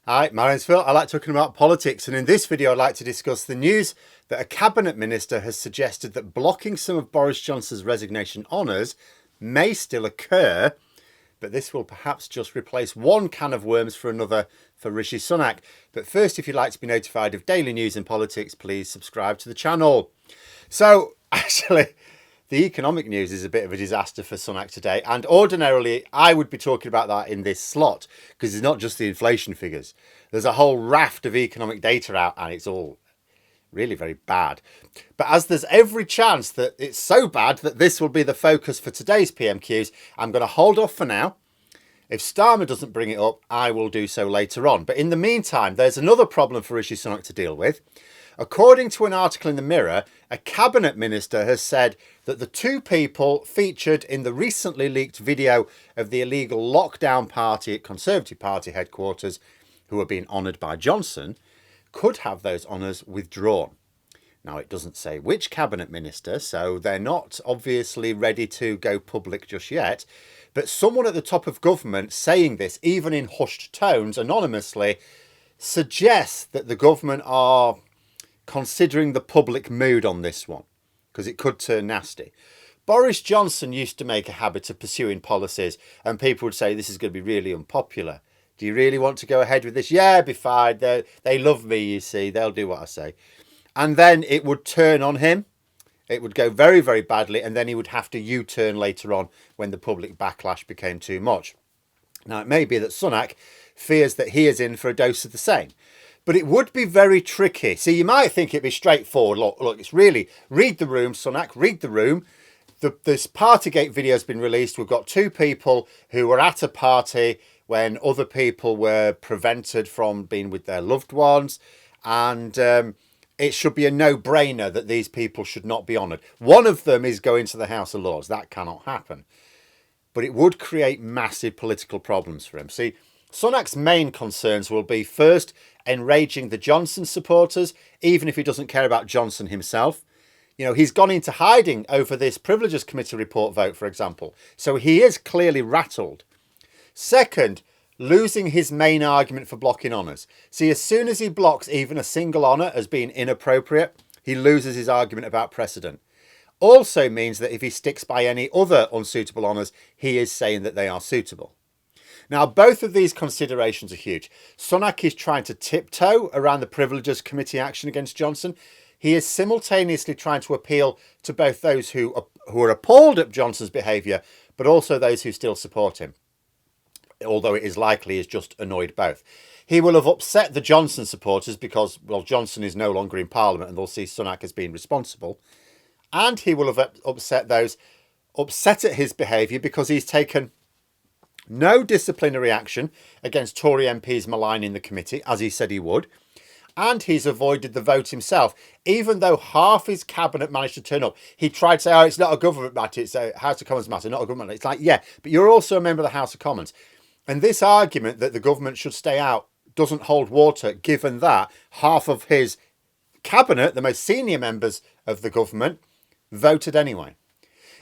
Hi, my name's Phil. I like talking about politics, and in this video I'd like to discuss the news that a cabinet minister has suggested that blocking some of Boris Johnson's resignation honours may still occur, but this will perhaps just replace one can of worms for another for Rishi Sunak. But first, if you'd like to be notified of daily news in politics, please subscribe to the channel. So, actually, the economic news is a bit of a disaster for Sunak today, and ordinarily I would be talking about that in this slot because it's not just the inflation figures. There's a whole raft of economic data out and it's all really very bad. But as there's every chance that it's so bad that this will be the focus for today's PMQs, I'm going to hold off for now. If Starmer doesn't bring it up, I will do so later on. But in the meantime, there's another problem for Rishi Sunak to deal with. According to an article in the Mirror, a cabinet minister has said that the two people featured in the recently leaked video of the illegal lockdown party at Conservative Party headquarters, who are being honoured by Johnson, could have those honours withdrawn. Now, it doesn't say which cabinet minister, so they're not obviously ready to go public just yet. But someone at the top of government saying this, even in hushed tones, anonymously, suggests that the government are considering the public mood on this one, because it could turn nasty. Boris Johnson used to make a habit of pursuing policies, and people would say this is going to be really unpopular. Do you really want to go ahead with this? Yeah, it'll be fine. They love me, you see. They'll do what I say. And then it would turn on him. It would go very, very badly, and then he would have to U-turn later on when the public backlash became too much. Now, it may be that Sunak fears that he is in for a dose of the same. But it would be very tricky. See, you might think it'd be straightforward. Look, it's really, read the room, Sunak, read the room. This Partygate video has been released. We've got two people who were at a party when other people were prevented from being with their loved ones. And it should be a no-brainer that these people should not be honoured. One of them is going to the House of Lords. That cannot happen. But it would create massive political problems for him. See, Sunak's main concerns will be, first, enraging the Johnson supporters, even if he doesn't care about Johnson himself. You know, he's gone into hiding over this Privileges Committee report vote, for example. So he is clearly rattled. Second, losing his main argument for blocking honours. See, as soon as he blocks even a single honour as being inappropriate, he loses his argument about precedent. Also means that if he sticks by any other unsuitable honours, he is saying that they are suitable. Now, both of these considerations are huge. Sunak is trying to tiptoe around the Privileges Committee action against Johnson. He is simultaneously trying to appeal to both those who are appalled at Johnson's behaviour, but also those who still support him. Although it is likely he's just annoyed both. He will have upset the Johnson supporters because, well, Johnson is no longer in Parliament and they'll see Sunak as being responsible. And he will have upset those upset at his behaviour because he's taken no disciplinary action against Tory MPs maligning the committee, as he said he would. And he's avoided the vote himself, even though half his cabinet managed to turn up. He tried to say, oh, it's not a government matter, it's a House of Commons matter, not a government matter. It's like, yeah, but you're also a member of the House of Commons. And this argument that the government should stay out doesn't hold water, given that half of his cabinet, the most senior members of the government, voted anyway.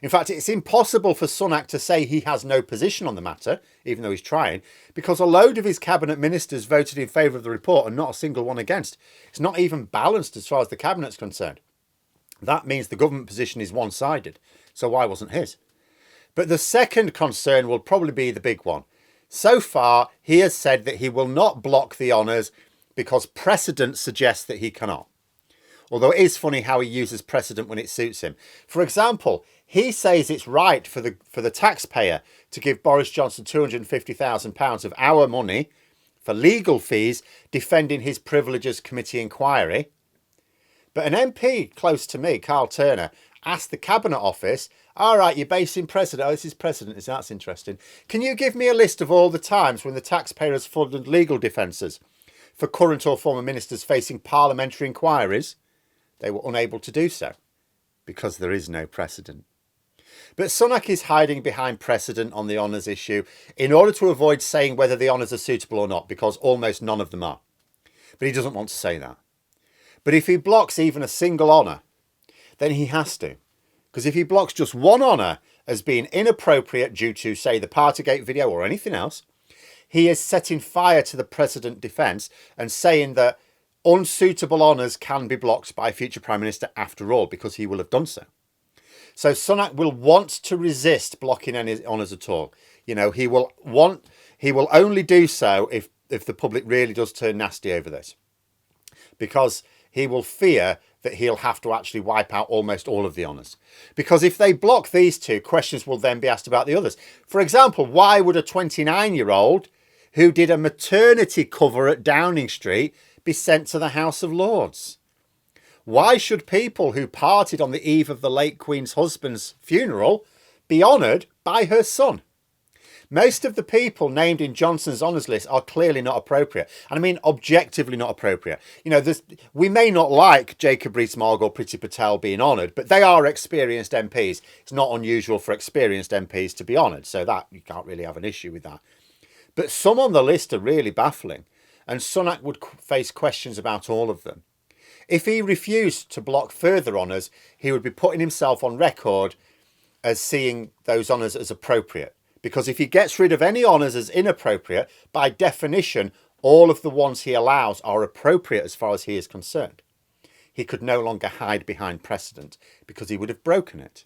In fact, it's impossible for Sunak to say he has no position on the matter, even though he's trying, because a load of his cabinet ministers voted in favour of the report and not a single one against. It's not even balanced as far as the cabinet's concerned. That means the government position is one-sided. So why wasn't his? But the second concern will probably be the big one. So far, he has said that he will not block the honours because precedent suggests that he cannot. Although it is funny how he uses precedent when it suits him. For example, he says it's right for the taxpayer to give Boris Johnson £250,000 of our money for legal fees defending his Privileges Committee inquiry. But an MP close to me, Carl Turner, asked the Cabinet Office, all right, you're basing precedent. Oh, this is precedent. That's interesting. Can you give me a list of all the times when the taxpayer has funded legal defences for current or former ministers facing parliamentary inquiries? They were unable to do so because there is no precedent. But Sunak is hiding behind precedent on the honours issue in order to avoid saying whether the honours are suitable or not, because almost none of them are. But he doesn't want to say that. But if he blocks even a single honour, then he has to. Because if he blocks just one honour as being inappropriate due to, say, the Partygate video or anything else, he is setting fire to the President defence and saying that unsuitable honours can be blocked by a future Prime Minister after all, because he will have done so. So Sunak will want to resist blocking any honours at all. You know, he will only do so if the public really does turn nasty over this, because he will fear that he'll have to actually wipe out almost all of the honours. Because if they block these two, questions will then be asked about the others. For example, why would a 29-year-old who did a maternity cover at Downing Street be sent to the House of Lords? Why should people who partied on the eve of the late Queen's husband's funeral be honoured by her son? Most of the people named in Johnson's honours list are clearly not appropriate. And I mean objectively not appropriate. You know, we may not like Jacob Rees-Mogg or Priti Patel being honoured, but they are experienced MPs. It's not unusual for experienced MPs to be honoured, so that you can't really have an issue with that. But some on the list are really baffling, and Sunak would face questions about all of them. If he refused to block further honours, he would be putting himself on record as seeing those honours as appropriate. Because if he gets rid of any honours as inappropriate, by definition, all of the ones he allows are appropriate as far as he is concerned. He could no longer hide behind precedent because he would have broken it.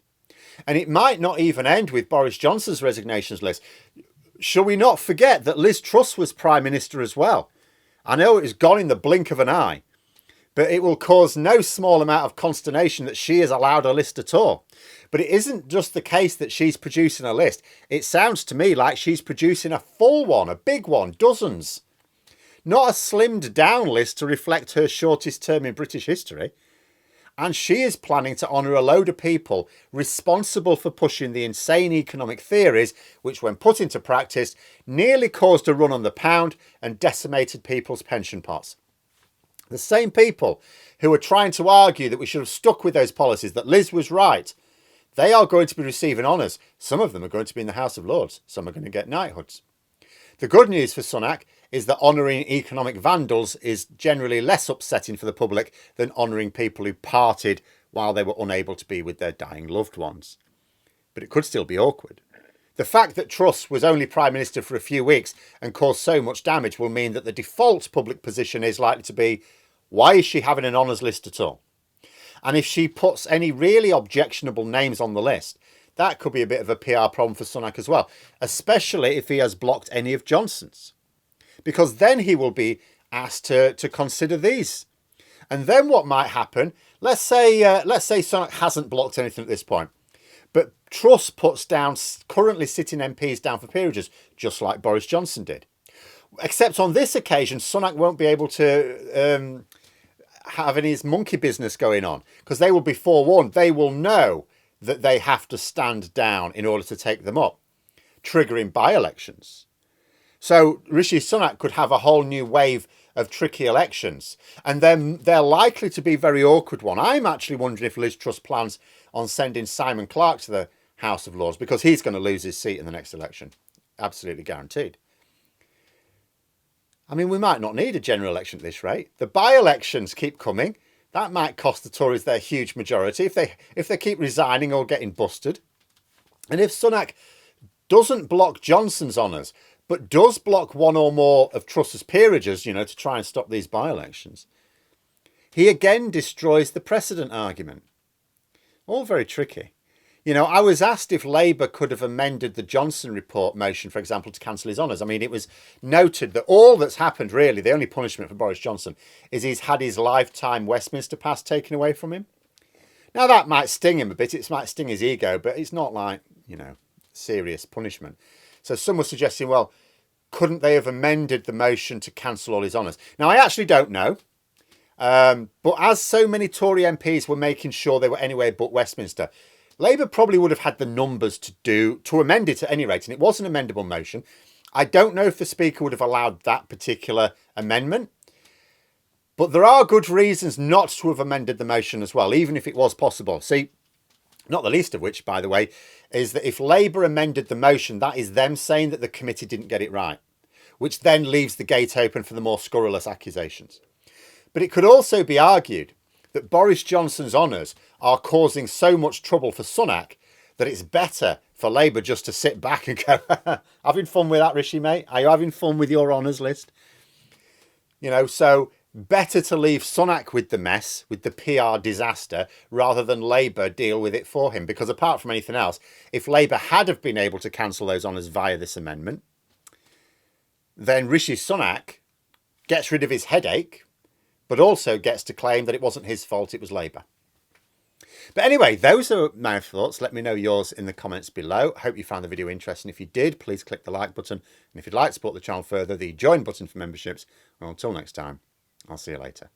And it might not even end with Boris Johnson's resignations list. Shall we not forget that Liz Truss was Prime Minister as well? I know it was gone in the blink of an eye, but it will cause no small amount of consternation that she is allowed a list at all. But it isn't just the case that she's producing a list. It sounds to me like she's producing a full one, a big one, dozens. Not a slimmed down list to reflect her shortest term in British history. And she is planning to honour a load of people responsible for pushing the insane economic theories, which when put into practice, nearly caused a run on the pound and decimated people's pension pots. The same people who are trying to argue that we should have stuck with those policies, that Liz was right, they are going to be receiving honours. Some of them are going to be in the House of Lords. Some are going to get knighthoods. The good news for Sunak is that honouring economic vandals is generally less upsetting for the public than honouring people who parted while they were unable to be with their dying loved ones. But it could still be awkward. The fact that Truss was only Prime Minister for a few weeks and caused so much damage will mean that the default public position is likely to be, why is she having an honours list at all? And if she puts any really objectionable names on the list, that could be a bit of a PR problem for Sunak as well, especially if he has blocked any of Johnson's. Because then he will be asked to consider these. And then what might happen, let's say Sunak hasn't blocked anything at this point, but Truss puts down currently sitting MPs down for peerages, just like Boris Johnson did. Except on this occasion, Sunak won't be able to having his monkey business going on, because they will be forewarned. They will know that they have to stand down in order to take them up, triggering by-elections. So Rishi Sunak could have a whole new wave of tricky elections, and then they're likely to be very awkward one. I'm actually wondering if Liz Truss plans on sending Simon Clarke to the House of Lords, because he's going to lose his seat in the next election. Absolutely guaranteed. I mean, we might not need a general election at this rate. The by-elections keep coming. That might cost the Tories their huge majority if they keep resigning or getting busted. And if Sunak doesn't block Johnson's honours, but does block one or more of Truss's peerages, you know, to try and stop these by-elections, he again destroys the precedent argument. All very tricky. You know, I was asked if Labour could have amended the Johnson report motion, for example, to cancel his honours. I mean, it was noted that all that's happened, really, the only punishment for Boris Johnson is he's had his lifetime Westminster pass taken away from him. Now, that might sting him a bit. It might sting his ego, but it's not like, you know, serious punishment. So some were suggesting, well, couldn't they have amended the motion to cancel all his honours? Now, I actually don't know. But as so many Tory MPs were making sure they were anywhere but Westminster, Labour probably would have had the numbers to amend it at any rate, and it was an amendable motion. I don't know if the Speaker would have allowed that particular amendment, but there are good reasons not to have amended the motion as well, even if it was possible. See, not the least of which, by the way, is that if Labour amended the motion, that is them saying that the committee didn't get it right, which then leaves the gate open for the more scurrilous accusations. But it could also be argued that Boris Johnson's honours are causing so much trouble for Sunak that it's better for Labour just to sit back and go, having fun with that, Rishi, mate? Are you having fun with your honours list? You know, so better to leave Sunak with the mess, with the PR disaster, rather than Labour deal with it for him. Because apart from anything else, if Labour had have been able to cancel those honours via this amendment, then Rishi Sunak gets rid of his headache, but also gets to claim that it wasn't his fault, it was Labour. But anyway, those are my thoughts. Let me know yours in the comments below. Hope you found the video interesting. If you did, please click the like button. And if you'd like to support the channel further, the join button for memberships. Well, until next time, I'll see you later.